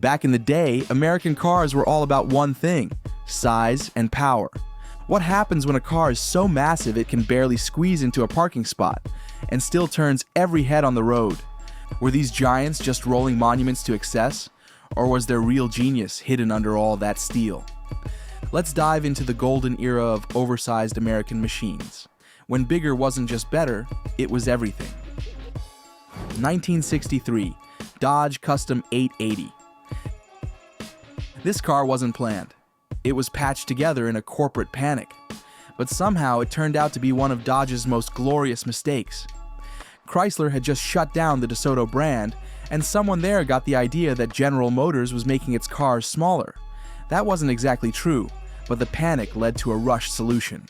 Back in the day, American cars were all about one thing: size and power. What happens when a car is so massive it can barely squeeze into a parking spot and still turns every head on the road? Were these giants just rolling monuments to excess, or was there real genius hidden under all that steel? Let's dive into the golden era of oversized American machines, when bigger wasn't just better, it was everything. 1963, Dodge Custom 880. This car wasn't planned. It was patched together in a corporate panic, but somehow it turned out to be one of Dodge's most glorious mistakes. Chrysler had just shut down the DeSoto brand, and someone there got the idea that General Motors was making its cars smaller. That wasn't exactly true, but the panic led to a rushed solution.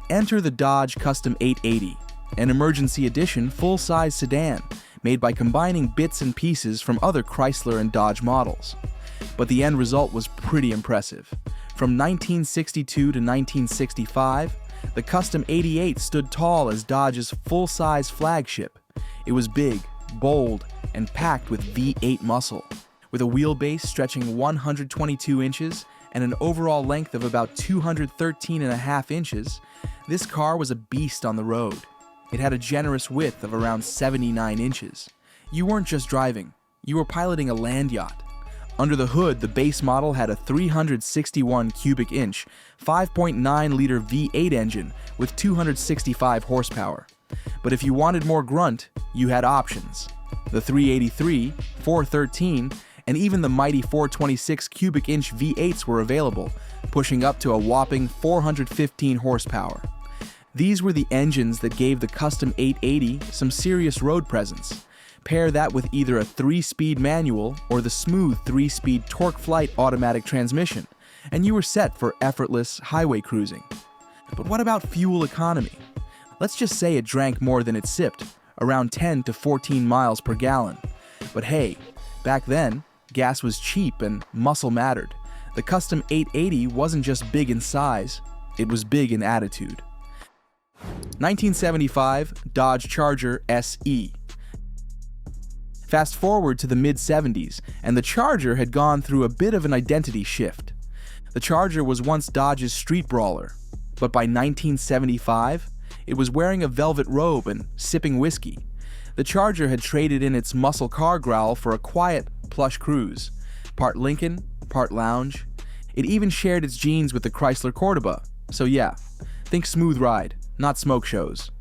Enter the Dodge Custom 880, an emergency edition full-size sedan made by combining bits and pieces from other Chrysler and Dodge models. But the end result was pretty impressive. From 1962 to 1965, the Custom 88 stood tall as Dodge's full-size flagship. It was big, bold, and packed with V8 muscle. With a wheelbase stretching 122 inches and an overall length of about 213.5 inches, this car was a beast on the road. It had a generous width of around 79 inches. You weren't just driving, you were piloting a land yacht. Under the hood, the base model had a 361 cubic inch, 5.9-liter V8 engine with 265 horsepower. But if you wanted more grunt, you had options. The 383, 413, and even the mighty 426 cubic inch V8s were available, pushing up to a whopping 415 horsepower. These were the engines that gave the Custom 880 some serious road presence. Pair that with either a 3-speed manual or the smooth 3-speed TorqueFlite automatic transmission, and you were set for effortless highway cruising. But what about fuel economy? Let's just say it drank more than it sipped, around 10 to 14 miles per gallon. But hey, back then, gas was cheap and muscle mattered. The Custom 880 wasn't just big in size, it was big in attitude. 1975 Dodge Charger SE. Fast forward to the mid-70s, and the Charger had gone through a bit of an identity shift. The Charger was once Dodge's street brawler, but by 1975, it was wearing a velvet robe and sipping whiskey. The Charger had traded in its muscle car growl for a quiet, plush cruise, part Lincoln, part lounge. It even shared its genes with the Chrysler Cordoba, so yeah, think smooth ride, not smoke shows.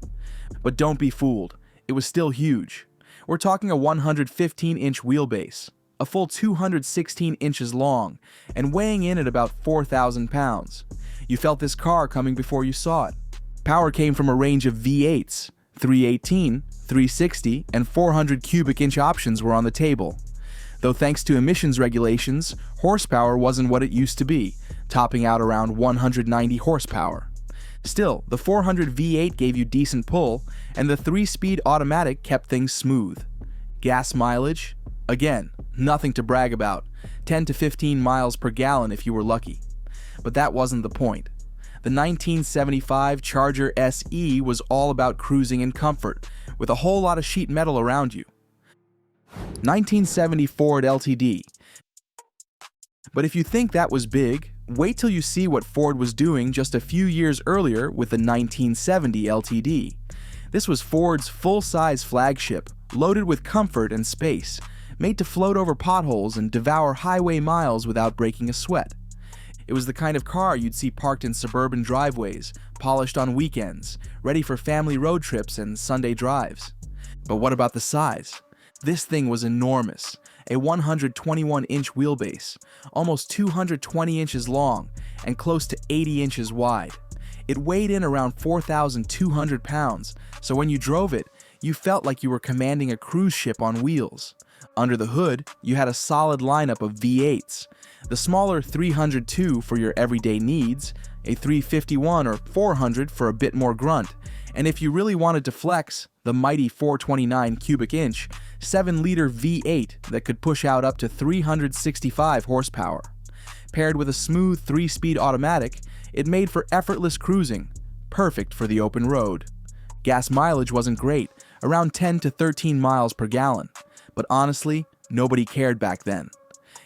But don't be fooled, it was still huge. We're talking a 115-inch wheelbase, a full 216 inches long, and weighing in at about 4,000 pounds. You felt this car coming before you saw it. Power came from a range of V8s, 318, 360, and 400 cubic inch options were on the table. Though thanks to emissions regulations, horsepower wasn't what it used to be, topping out around 190 horsepower. Still, the 400 V8 gave you decent pull, and the 3-speed automatic kept things smooth. Gas mileage? Again, nothing to brag about, 10 to 15 miles per gallon if you were lucky. But that wasn't the point. The 1975 Charger SE was all about cruising and comfort, with a whole lot of sheet metal around you. 1970 Ford LTD. But if you think that was big, wait till you see what Ford was doing just a few years earlier with the 1970 LTD. This was Ford's full-size flagship, loaded with comfort and space, made to float over potholes and devour highway miles without breaking a sweat. It was the kind of car you'd see parked in suburban driveways, polished on weekends, ready for family road trips and Sunday drives. But what about the size? This thing was enormous. A 121-inch wheelbase, almost 220 inches long, and close to 80 inches wide. It weighed in around 4,200 pounds, so when you drove it, you felt like you were commanding a cruise ship on wheels. Under the hood, you had a solid lineup of V8s. The smaller 302 for your everyday needs, a 351 or 400 for a bit more grunt, and if you really wanted to flex, the mighty 429 cubic inch, 7-liter V8 that could push out up to 365 horsepower. Paired with a smooth 3-speed automatic, it made for effortless cruising, perfect for the open road. Gas mileage wasn't great, around 10 to 13 miles per gallon, but honestly, nobody cared back then.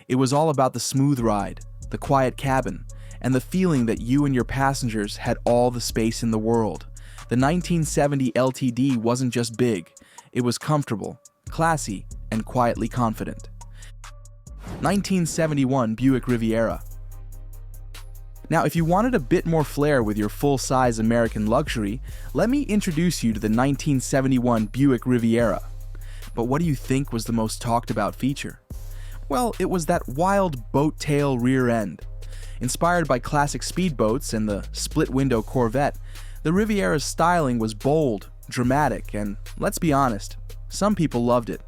It was all about the smooth ride, the quiet cabin, and the feeling that you and your passengers had all the space in the world. The 1970 LTD wasn't just big, it was comfortable, classy, and quietly confident. 1971 Buick Riviera. Now, if you wanted a bit more flair with your full-size American luxury, let me introduce you to the 1971 Buick Riviera. But what do you think was the most talked about feature? Well, it was that wild boat tail rear end. Inspired by classic speedboats and the split-window Corvette, the Riviera's styling was bold, dramatic, and, let's be honest, some people loved it.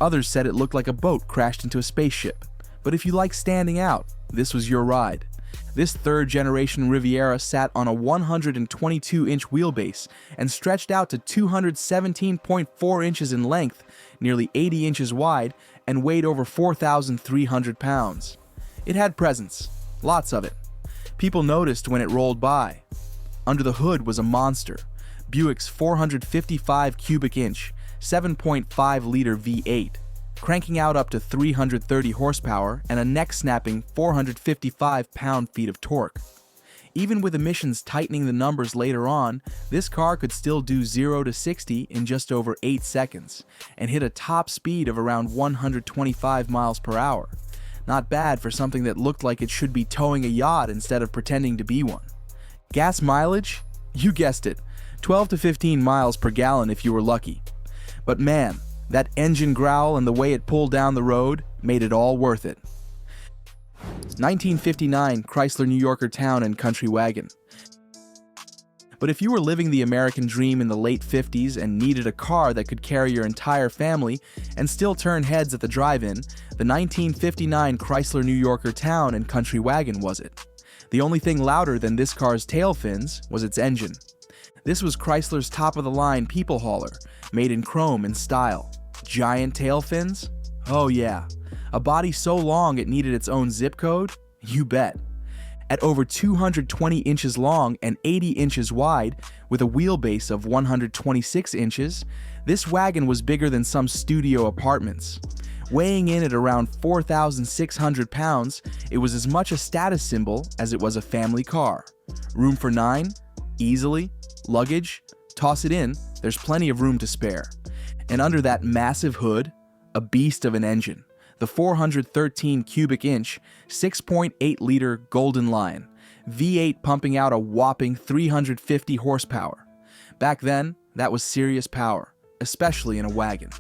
Others said it looked like a boat crashed into a spaceship. But if you like standing out, this was your ride. This third-generation Riviera sat on a 122-inch wheelbase and stretched out to 217.4 inches in length, nearly 80 inches wide, and weighed over 4,300 pounds. It had presence, lots of it. People noticed when it rolled by. Under the hood was a monster, Buick's 455 cubic inch, 7.5-liter V8, cranking out up to 330 horsepower and a neck-snapping 455 pound-feet of torque. Even with emissions tightening the numbers later on, this car could still do 0 to 60 in just over 8 seconds and hit a top speed of around 125 miles per hour. Not bad for something that looked like it should be towing a yacht instead of pretending to be one. Gas mileage? You guessed it, 12 to 15 miles per gallon if you were lucky. But man, that engine growl and the way it pulled down the road made it all worth it. 1959 Chrysler New Yorker Town and Country Wagon. But if you were living the American dream in the late 50s and needed a car that could carry your entire family and still turn heads at the drive-in, the 1959 Chrysler New Yorker Town and Country Wagon was it. The only thing louder than this car's tail fins was its engine. This was Chrysler's top-of-the-line people hauler, made in chrome and style. Giant tail fins? Oh yeah. A body so long it needed its own zip code? You bet. At over 220 inches long and 80 inches wide, with a wheelbase of 126 inches, this wagon was bigger than some studio apartments. Weighing in at around 4,600 pounds, it was as much a status symbol as it was a family car. Room for 9? Easily. Luggage? Toss it in, there's plenty of room to spare. And under that massive hood, a beast of an engine. The 413 cubic inch, 6.8-liter Golden Lion, V8 pumping out a whopping 350 horsepower. Back then, that was serious power, especially in a wagon.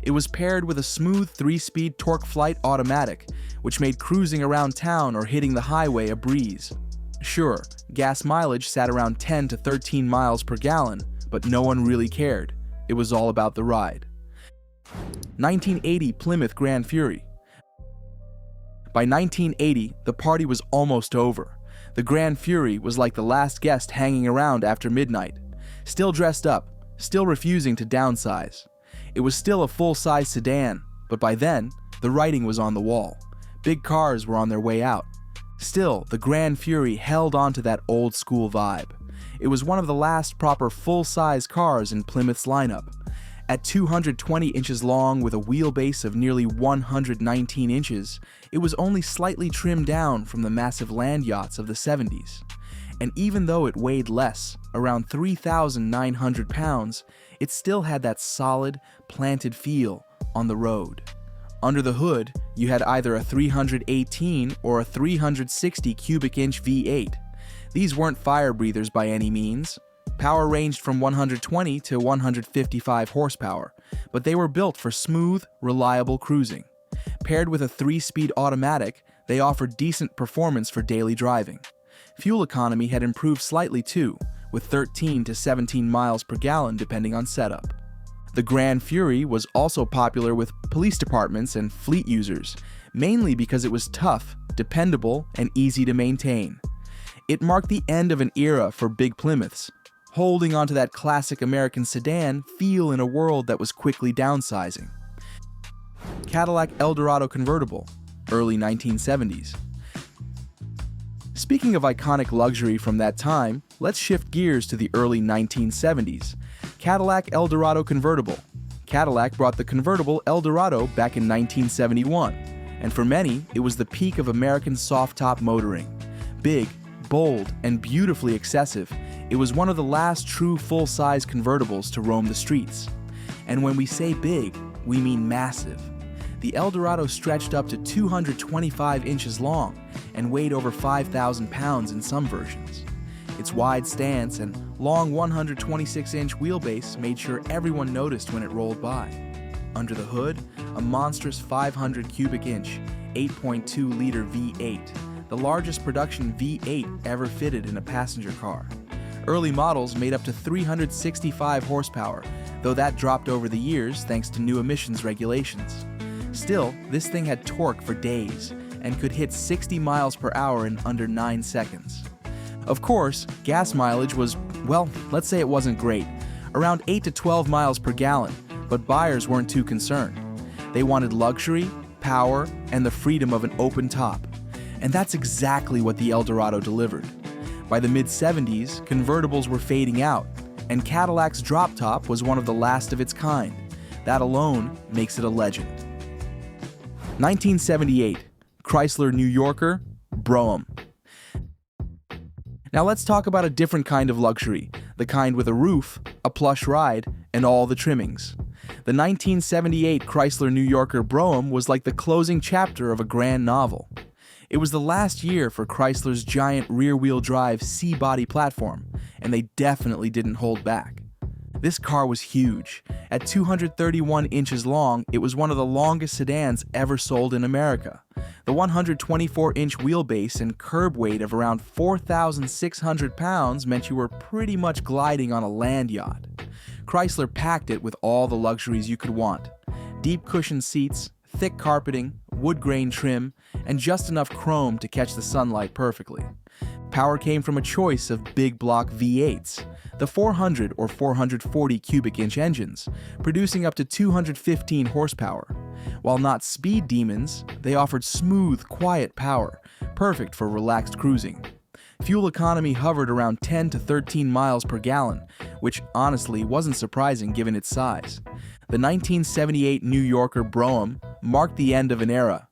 It was paired with a smooth 3-speed torque flight automatic, which made cruising around town or hitting the highway a breeze. Sure, gas mileage sat around 10 to 13 miles per gallon, but no one really cared. It was all about the ride. 1980 Plymouth Grand Fury. By 1980, the party was almost over. The Grand Fury was like the last guest hanging around after midnight. Still dressed up, still refusing to downsize. It was still a full-size sedan, but by then, the writing was on the wall. Big cars were on their way out. Still, the Grand Fury held on to that old-school vibe. It was one of the last proper full-size cars in Plymouth's lineup. At 220 inches long with a wheelbase of nearly 119 inches, it was only slightly trimmed down from the massive land yachts of the 70s. And even though it weighed less, around 3,900 pounds, it still had that solid, planted feel on the road. Under the hood, you had either a 318 or a 360 cubic inch V8. These weren't fire breathers by any means. Power ranged from 120 to 155 horsepower, but they were built for smooth, reliable cruising. Paired with a 3-speed automatic, they offered decent performance for daily driving. Fuel economy had improved slightly too, with 13 to 17 miles per gallon depending on setup. The Grand Fury was also popular with police departments and fleet users, mainly because it was tough, dependable, and easy to maintain. It marked the end of an era for big Plymouths, holding onto that classic American sedan feel in a world that was quickly downsizing. Cadillac El Dorado convertible, early 1970s. Speaking of iconic luxury from that time, let's shift gears to the early 1970s. Cadillac El Dorado convertible. Cadillac brought the convertible El Dorado back in 1971. and for many, it was the peak of American soft-top motoring. Big, bold, and beautifully excessive, it was one of the last true full-size convertibles to roam the streets. And when we say big, we mean massive. The El Dorado stretched up to 225 inches long and weighed over 5,000 pounds in some versions. Its wide stance and long 126-inch wheelbase made sure everyone noticed when it rolled by. Under the hood, a monstrous 500 cubic inch, 8.2-liter V8, the largest production V8 ever fitted in a passenger car. Early models made up to 365 horsepower, though that dropped over the years thanks to new emissions regulations. Still, this thing had torque for days and could hit 60 miles per hour in under 9 seconds. Of course, gas mileage was, well, let's say it wasn't great, around 8 to 12 miles per gallon, but buyers weren't too concerned. They wanted luxury, power, and the freedom of an open top. And that's exactly what the El Dorado delivered. By the mid-70s, convertibles were fading out, and Cadillac's drop top was one of the last of its kind. That alone makes it a legend. 1978, Chrysler New Yorker, Brom. Now let's talk about a different kind of luxury, the kind with a roof, a plush ride, and all the trimmings. The 1978 Chrysler New Yorker Brom was like the closing chapter of a grand novel. It was the last year for Chrysler's giant rear-wheel drive C-body platform, and they definitely didn't hold back. This car was huge. At 231 inches long, it was one of the longest sedans ever sold in America. The 124-inch wheelbase and curb weight of around 4,600 pounds meant you were pretty much gliding on a land yacht. Chrysler packed it with all the luxuries you could want. Deep cushioned seats, thick carpeting, wood grain trim, and just enough chrome to catch the sunlight perfectly. Power came from a choice of big block V8s, the 400 or 440 cubic inch engines, producing up to 215 horsepower. While not speed demons, they offered smooth, quiet power, perfect for relaxed cruising. Fuel economy hovered around 10 to 13 miles per gallon, which honestly wasn't surprising given its size. The 1978 New Yorker Brom marked the end of an era.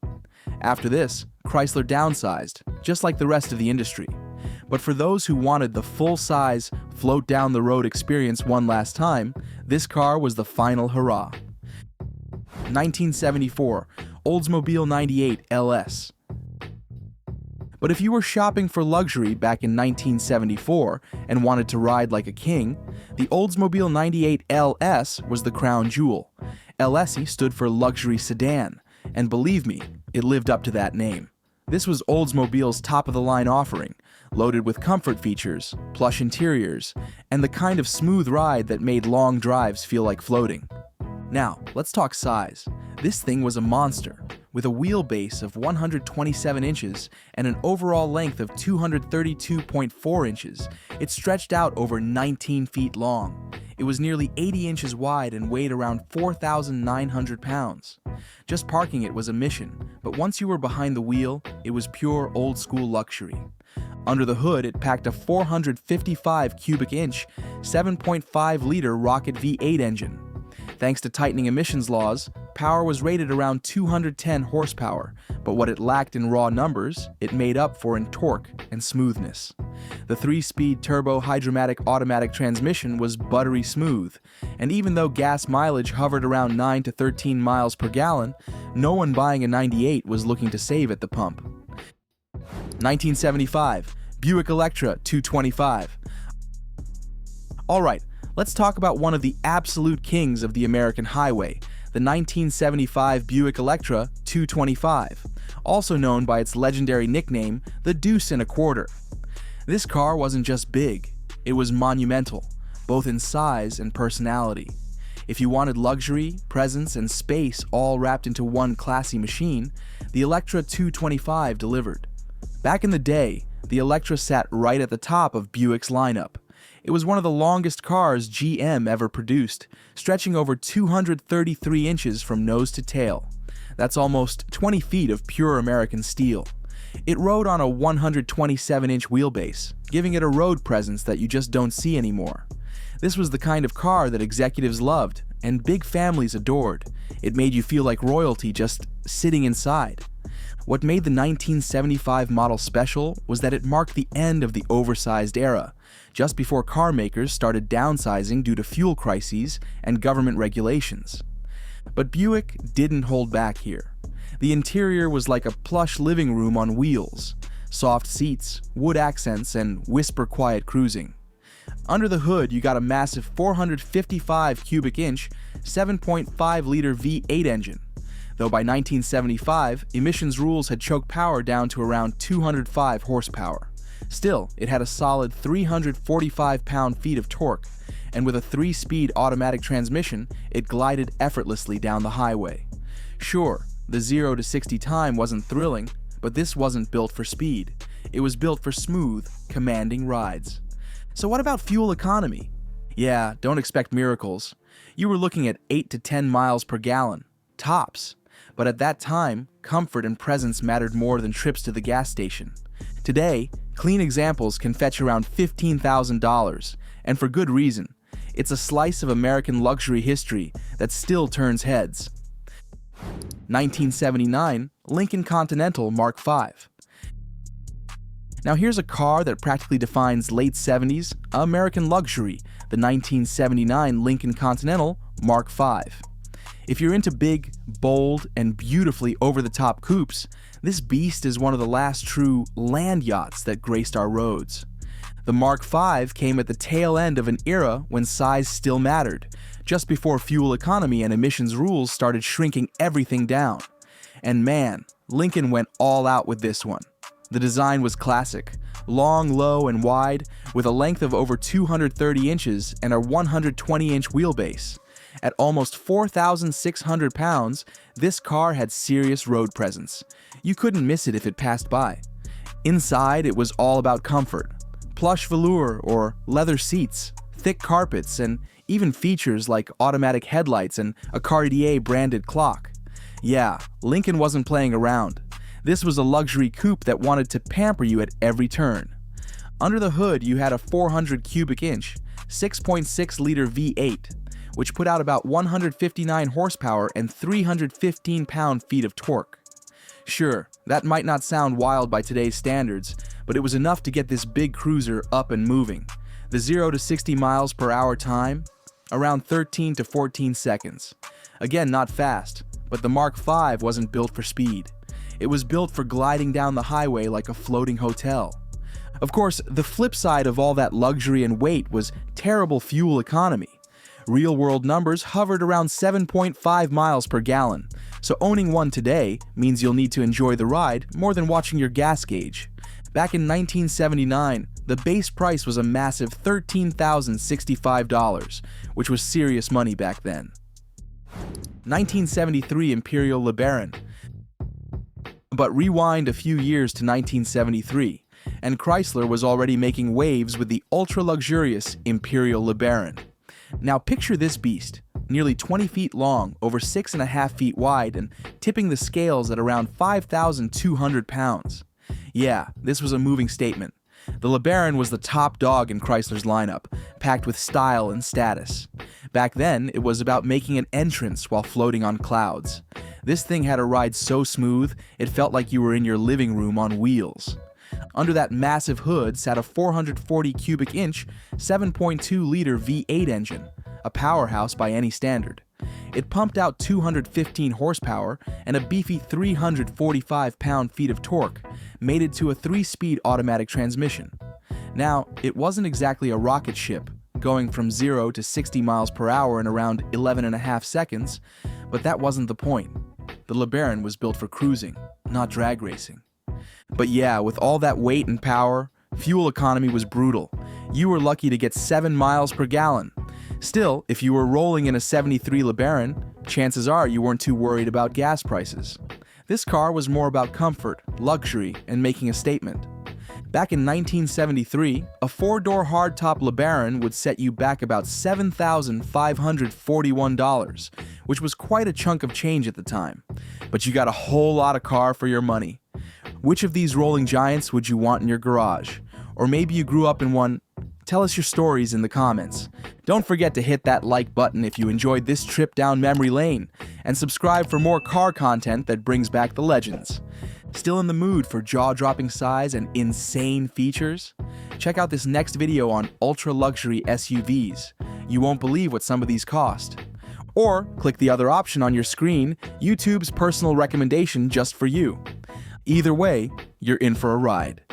After this, Chrysler downsized, just like the rest of the industry. But for those who wanted the full-size, float-down-the-road experience one last time, this car was the final hurrah. 1974, Oldsmobile 98 LS. But if you were shopping for luxury back in 1974 and wanted to ride like a king, the Oldsmobile 98 LS was the crown jewel. LSE stood for luxury sedan, and believe me, it lived up to that name. This was Oldsmobile's top-of-the-line offering, loaded with comfort features, plush interiors, and the kind of smooth ride that made long drives feel like floating. Now, let's talk size. This thing was a monster. With a wheelbase of 127 inches and an overall length of 232.4 inches, it stretched out over 19 feet long. It was nearly 80 inches wide and weighed around 4,900 pounds. Just parking it was a mission, but once you were behind the wheel, it was pure old-school luxury. Under the hood, it packed a 455 cubic inch, 7.5-liter rocket V8 engine. Thanks to tightening emissions laws, power was rated around 210 horsepower, but what it lacked in raw numbers, it made up for in torque and smoothness. The 3-speed turbo hydromatic automatic transmission was buttery smooth, and even though gas mileage hovered around 9 to 13 miles per gallon, no one buying a 98 was looking to save at the pump. 1975, Buick Electra 225. Alright, let's talk about one of the absolute kings of the American highway, the 1975 Buick Electra 225, also known by its legendary nickname, the Deuce and a Quarter. This car wasn't just big, it was monumental, both in size and personality. If you wanted luxury, presence, and space all wrapped into one classy machine, the Electra 225 delivered. Back in the day, the Electra sat right at the top of Buick's lineup. It was one of the longest cars GM ever produced, stretching over 233 inches from nose to tail. That's almost 20 feet of pure American steel. It rode on a 127-inch wheelbase, giving it a road presence that you just don't see anymore. This was the kind of car that executives loved, and big families adored. It made you feel like royalty just sitting inside. What made the 1975 model special was that it marked the end of the oversized era, just before car makers started downsizing due to fuel crises and government regulations. But Buick didn't hold back here. The interior was like a plush living room on wheels, soft seats, wood accents, and whisper-quiet cruising. Under the hood, you got a massive 455 cubic inch, 7.5-liter V8 engine, though by 1975, emissions rules had choked power down to around 205 horsepower. Still, it had a solid 345 pound-feet of torque, and with a 3-speed automatic transmission, it glided effortlessly down the highway. Sure, the 0 to 60 time wasn't thrilling, but this wasn't built for speed. It was built for smooth, commanding rides. So what about fuel economy? Yeah, don't expect miracles. You were looking at 8 to 10 miles per gallon, tops. But at that time, comfort and presence mattered more than trips to the gas station. Today, clean examples can fetch around $15,000, and for good reason. It's a slice of American luxury history that still turns heads. 1979 Lincoln Continental Mark V. Now here's a car that practically defines late 70s American luxury, the 1979 Lincoln Continental Mark V. If you're into big, bold, and beautifully over-the-top coupes, this beast is one of the last true land yachts that graced our roads. The Mark V came at the tail end of an era when size still mattered, just before fuel economy and emissions rules started shrinking everything down. And man, Lincoln went all out with this one. The design was classic, long, low, and wide, with a length of over 230 inches and a 120-inch wheelbase. At almost 4,600 pounds, this car had serious road presence. You couldn't miss it if it passed by. Inside, it was all about comfort. Plush velour or leather seats, thick carpets, and even features like automatic headlights and a Cartier-branded clock. Yeah, Lincoln wasn't playing around. This was a luxury coupe that wanted to pamper you at every turn. Under the hood, you had a 400 cubic inch, 6.6-liter V8, which put out about 159 horsepower and 315 pound-feet of torque. Sure, that might not sound wild by today's standards, but it was enough to get this big cruiser up and moving. The 0 to 60 miles per hour time? Around 13 to 14 seconds. Again, not fast, but the Mark V wasn't built for speed. It was built for gliding down the highway like a floating hotel. Of course, the flip side of all that luxury and weight was terrible fuel economy. Real-world numbers hovered around 7.5 miles per gallon, so owning one today means you'll need to enjoy the ride more than watching your gas gauge. Back in 1979, the base price was a massive $13,065, which was serious money back then. 1973 Imperial Learon. But rewind a few years to 1973, and Chrysler was already making waves with the ultra-luxurious Imperial Learon. Now picture this beast, nearly 20 feet long, over 6.5 feet wide, and tipping the scales at around 5,200 pounds. Yeah, this was a moving statement. The LeBaron was the top dog in Chrysler's lineup, packed with style and status. Back then, it was about making an entrance while floating on clouds. This thing had a ride so smooth, it felt like you were in your living room on wheels. Under that massive hood sat a 440 cubic inch, 7.2-liter V8 engine, a powerhouse by any standard. It pumped out 215 horsepower and a beefy 345 pound-feet of torque, mated to a 3-speed automatic transmission. Now, it wasn't exactly a rocket ship, going from 0 to 60 miles per hour in around 11.5 seconds, but that wasn't the point. The LeBaron was built for cruising, not drag racing. But yeah, with all that weight and power, fuel economy was brutal. You were lucky to get 7 miles per gallon. Still, if you were rolling in a 73 LeBaron, chances are you weren't too worried about gas prices. This car was more about comfort, luxury, and making a statement. Back in 1973, a 4-door hardtop LeBaron would set you back about $7,541, which was quite a chunk of change at the time. But you got a whole lot of car for your money. Which of these rolling giants would you want in your garage? Or maybe you grew up in one Tell us your stories in the comments. Don't forget to hit that like button if you enjoyed this trip down memory lane, and subscribe for more car content that brings back the legends. Still in the mood for jaw-dropping size and insane features? Check out this next video on ultra-luxury SUVs. You won't believe what some of these cost. Or click the other option on your screen, YouTube's personal recommendation just for you. Either way, you're in for a ride.